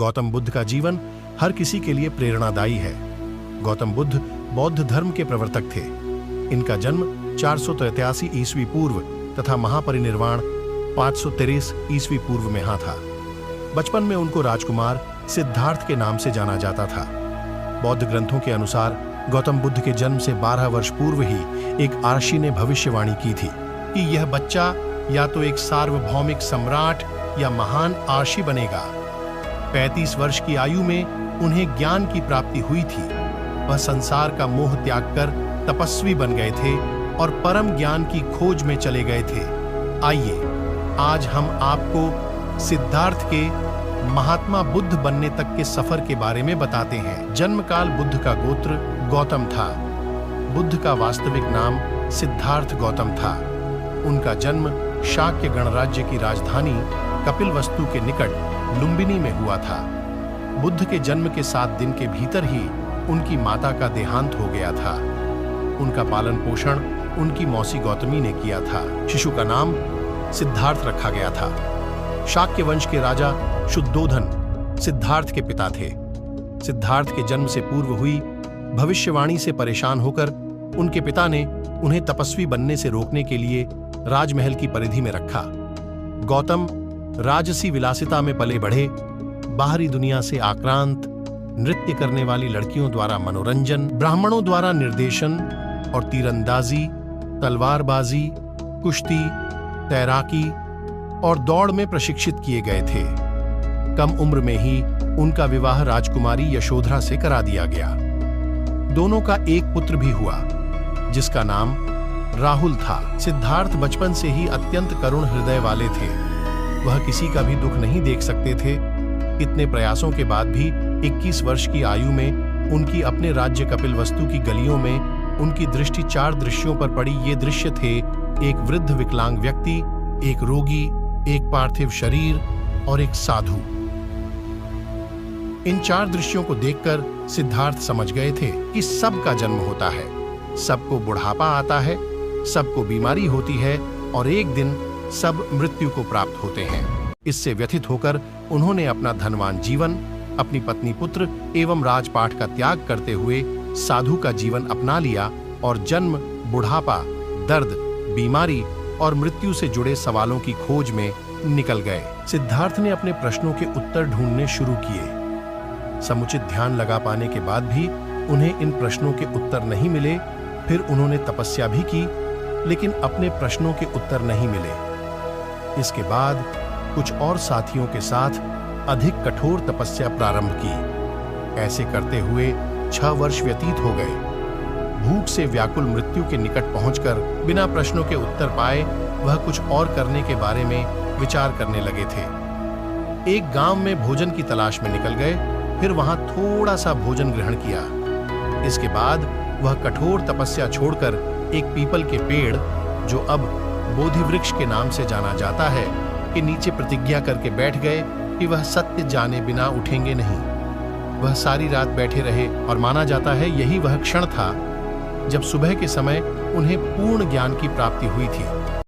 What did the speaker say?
गौतम बुद्ध का जीवन हर किसी के लिए प्रेरणादायी है। गौतम बुद्ध बौद्ध धर्म के प्रवर्तक थे। इनका जन्म 483 ईस्वी पूर्व तथा महापरिनिर्वाण 513 ईस्वी पूर्व में था। बचपन में उनको राजकुमार सिद्धार्थ के नाम से जाना जाता था। बौद्ध ग्रंथों के अनुसार गौतम बुद्ध के जन्म से 12 वर्ष पूर्व ही एक आर्षि ने भविष्यवाणी की थी कि यह बच्चा या तो एक सार्वभौमिक सम्राट या महान आर्षि बनेगा। 35 वर्ष की आयु में उन्हें ज्ञान की प्राप्ति हुई थी। वह संसार का मोह त्याग कर तपस्वी बन गए थे और परम ज्ञान की खोज में चले गए थे। आइए आज हम आपको सिद्धार्थ के महात्मा बुद्ध बनने तक के सफर के बारे में बताते हैं। जन्मकाल बुद्ध का गोत्र गौतम था। बुद्ध का वास्तविक नाम सिद्धार्थ गौतम था। उनका जन्म शाक्य गणराज्य की राजधानी कपिलवस्तु के निकट लुम्बिनी में हुआ था। बुद्ध के जन्म के 7 दिन के भीतर ही उनकी माता का देहांत हो गया था। उनका पालन पोषण उनकी मौसी गौतमी ने किया था। शिशु का नाम सिद्धार्थ रखा गया था। शाक्य वंश के राजा शुद्धोधन सिद्धार्थ के पिता थे। सिद्धार्थ के जन्म से पूर्व हुई भविष्यवाणी से परेशान होकर उनके पिता ने उन्हें तपस्वी बनने से रोकने के लिए राजमहल की परिधि में रखा। गौतम राजसी विलासिता में पले बढ़े। बाहरी दुनिया से आक्रांत, नृत्य करने वाली लड़कियों द्वारा मनोरंजन, ब्राह्मणों द्वारा निर्देशन और तीरंदाजी, तलवारबाजी, कुश्ती, तैराकी और दौड़ में प्रशिक्षित किए गए थे। कम उम्र में ही उनका विवाह राजकुमारी यशोधरा से करा दिया गया। दोनों का एक पुत्र भी हुआ जिसका नाम राहुल था। सिद्धार्थ बचपन से ही अत्यंत करुण हृदय वाले थे। वह किसी का भी दुख नहीं देख सकते थे। इतने प्रयासों के बाद भी 21 वर्ष की आयु में उनकी अपने राज्य कपिलवस्तु की गलियों में उनकी दृष्टि 4 दृश्यों पर पड़ी। ये दृश्य थे एक वृद्ध विकलांग व्यक्ति, एक रोगी, एक पार्थिव शरीर और एक साधु। इन 4 दृश्यों को देखकर सिद्धार्थ समझ गए थे कि सबका जन्म होता है, सबको बुढ़ापा आता है, सबको बीमारी होती है और एक दिन सब मृत्यु को प्राप्त होते हैं। इससे व्यथित होकर उन्होंने अपना धनवान जीवन, अपनी पत्नी, पुत्र एवं राजपाट का त्याग करते हुए साधु का जीवन अपना लिया और जन्म, बुढ़ापा, दर्द, बीमारी और मृत्यु से जुड़े सवालों की खोज में निकल गए। सिद्धार्थ ने अपने प्रश्नों के उत्तर ढूंढने शुरू किए। समुचित ध्यान लगा पाने के बाद भी उन्हें इन प्रश्नों के उत्तर नहीं मिले। फिर उन्होंने तपस्या भी की, लेकिन अपने प्रश्नों के उत्तर नहीं मिले। इसके बाद कुछ और साथियों के साथ अधिक कठोर तपस्या प्रारंभ की। ऐसे करते हुए 6 वर्ष व्यतीत हो गए। भूख से व्याकुल मृत्यु के निकट पहुंचकर बिना प्रश्नों के उत्तर पाए वह कुछ और करने के बारे में विचार करने लगे थे। एक गांव में भोजन की तलाश में निकल गए, फिर वहां थोड़ा सा भोजन ग्रहण किया। इसके बाद वह कठोर तपस्या छोड़कर एक पीपल के पेड़, जो अब बोधि वृक्ष के नाम से जाना जाता है, के नीचे प्रतिज्ञा करके बैठ गए कि वह सत्य जाने बिना उठेंगे नहीं। वह सारी रात बैठे रहे और माना जाता है यही वह क्षण था जब सुबह के समय उन्हें पूर्ण ज्ञान की प्राप्ति हुई थी।